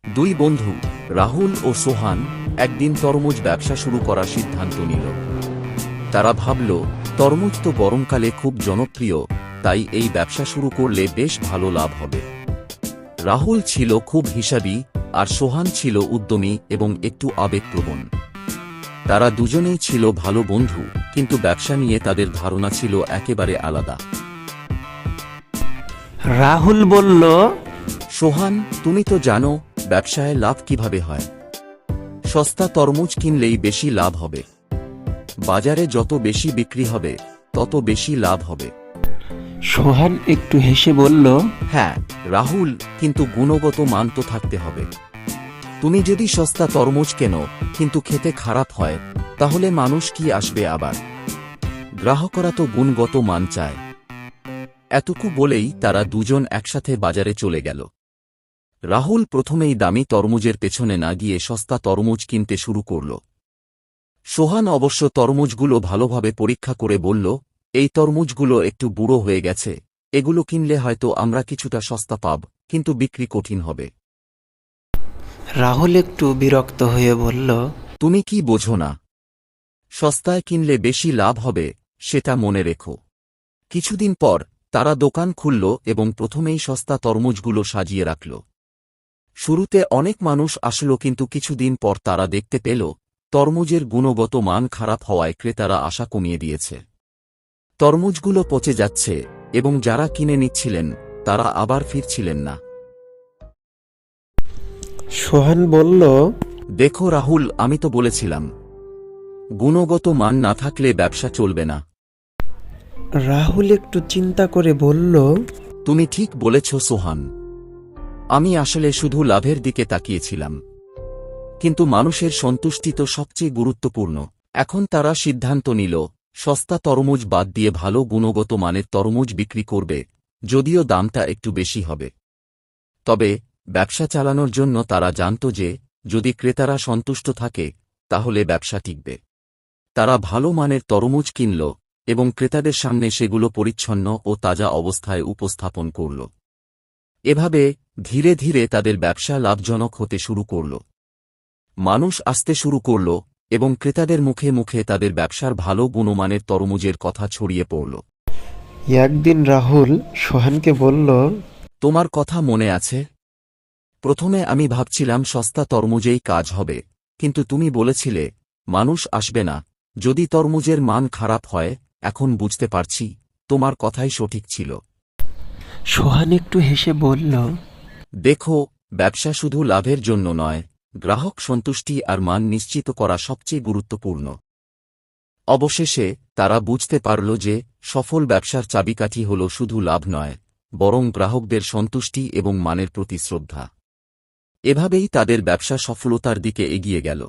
দুই বন্ধু রাহুল ও সোহান একদিন তরমুজ ব্যবসা শুরু করার সিদ্ধান্ত নিল। তারা ভাবল, তরমুজ তো গরমকালে খুব জনপ্রিয়, তাই এই ব্যবসা শুরু করলে বেশ ভালো লাভ হবে। রাহুল ছিল খুব হিসাবী আর সোহান ছিল উদ্যমী এবং একটু আবেগপ্রবণ। তারা দুজনেই ছিল ভালো বন্ধু, কিন্তু ব্যবসা নিয়ে তাদের ধারণা ছিল একেবারে আলাদা। রাহুল বলল, সোহান, তুমি তো জানো ব্যবসায় লাভ কিভাবে হয়। সস্তা তরমুজ কিনলেই বেশি লাভ হবে। বাজারে যত বেশি বিক্রি হবে তত বেশি লাভ হবে। সোহান একটু হেসে বলল, হ্যাঁ রাহুল, কিন্তু গুণগত মান তো থাকতে হবে। তুমি যদি সস্তা তরমুজ কেনো কিন্তু খেতে খারাপ হয়, তাহলে মানুষ কি আসবে আবার? গ্রাহকরা তো গুণগত মান চায়। এতটুকু বলেই তারা দুজন একসাথে বাজারে চলে গেল। রাহুল প্রথমেই দামি তরমুজের পেছনে না গিয়ে সস্তা তরমুজ কিনতে শুরু করল। সোহান অবশ্য তরমুজগুলো ভালোভাবে পরীক্ষা করে বলল, এই তরমুজগুলো একটু বুড়ো হয়ে গেছে, এগুলো কিনলে হয়তো আমরা কিছুটা সস্তা পাব, কিন্তু বিক্রি কঠিন হবে। রাহুল একটু বিরক্ত হয়ে বলল, তুমি কি বোঝো না? সস্তায় কিনলে বেশি লাভ হবে, সেটা মনে রেখো। কিছুদিন পর তারা দোকান খুলল এবং প্রথমেই সস্তা তরমুজগুলো সাজিয়ে রাখল। শুরুতে অনেক মানুষ আসলো, কিন্তু কিছুদিন পর তারা দেখতে পেল তরমুজের গুণগত মান খারাপ হওয়ায় ক্রেতারা আশা কমিয়ে দিয়েছে। তরমুজগুলো পচে যাচ্ছে এবং যারা কিনে নিচ্ছিলেন তারা আবার ফিরছিলেন না। সোহান বলল, দেখো রাহুল, আমি তো বলেছিলাম, গুণগত মান না থাকলে ব্যবসা চলবে না। রাহুল একটু চিন্তা করে বলল, তুমি ঠিক বলেছ সোহান, আমি আসলে শুধু লাভের দিকে তাকিয়েছিলাম। কিন্তু মানুষের সন্তুষ্টি তো সবচেয়ে গুরুত্বপূর্ণ। এখন তারা সিদ্ধান্ত নিল, সস্তা তরমুজ বাদ দিয়ে ভালো গুণগত মানের তরমুজ বিক্রি করবে, যদিও দামটা একটু বেশি হবে। তবে ব্যবসা চালানোর জন্য তারা জানত যে যদি ক্রেতারা সন্তুষ্ট থাকে তাহলে ব্যবসা টিকবে। তারা ভালো মানের তরমুজ কিনল এবং ক্রেতাদের সামনে সেগুলো পরিচ্ছন্ন ও তাজা অবস্থায় উপস্থাপন করল। এভাবে ধীরে ধীরে তাদের ব্যবসা লাভজনক হতে শুরু করল। মানুষ আসতে শুরু করল এবং ক্রেতাদের মুখে মুখে তাদের ব্যবসার ভালো গুণমানের তরমুজের কথা ছড়িয়ে পড়ল। একদিন রাহুল সোহানকে বলল, তোমার কথা মনে আছে? প্রথমে আমি ভাবছিলাম সস্তা তরমুজেই কাজ হবে, কিন্তু তুমি বলেছিলে মানুষ আসবে না যদি তরমুজের মান খারাপ হয়। এখন বুঝতে পারছি তোমার কথাই সঠিক ছিল। সোহান একটু হেসে বলল, দেখো, ব্যবসা শুধু লাভের জন্য নয়, গ্রাহক সন্তুষ্টি আর মান নিশ্চিত করা সবচেয়ে গুরুত্বপূর্ণ। অবশেষে তারা বুঝতে পারল যে সফল ব্যবসার চাবিকাঠি হল শুধু লাভ নয়, বরং গ্রাহকদের সন্তুষ্টি এবং মানের প্রতি শ্রদ্ধা। এভাবেই তাদের ব্যবসা সফলতার দিকে এগিয়ে গেল।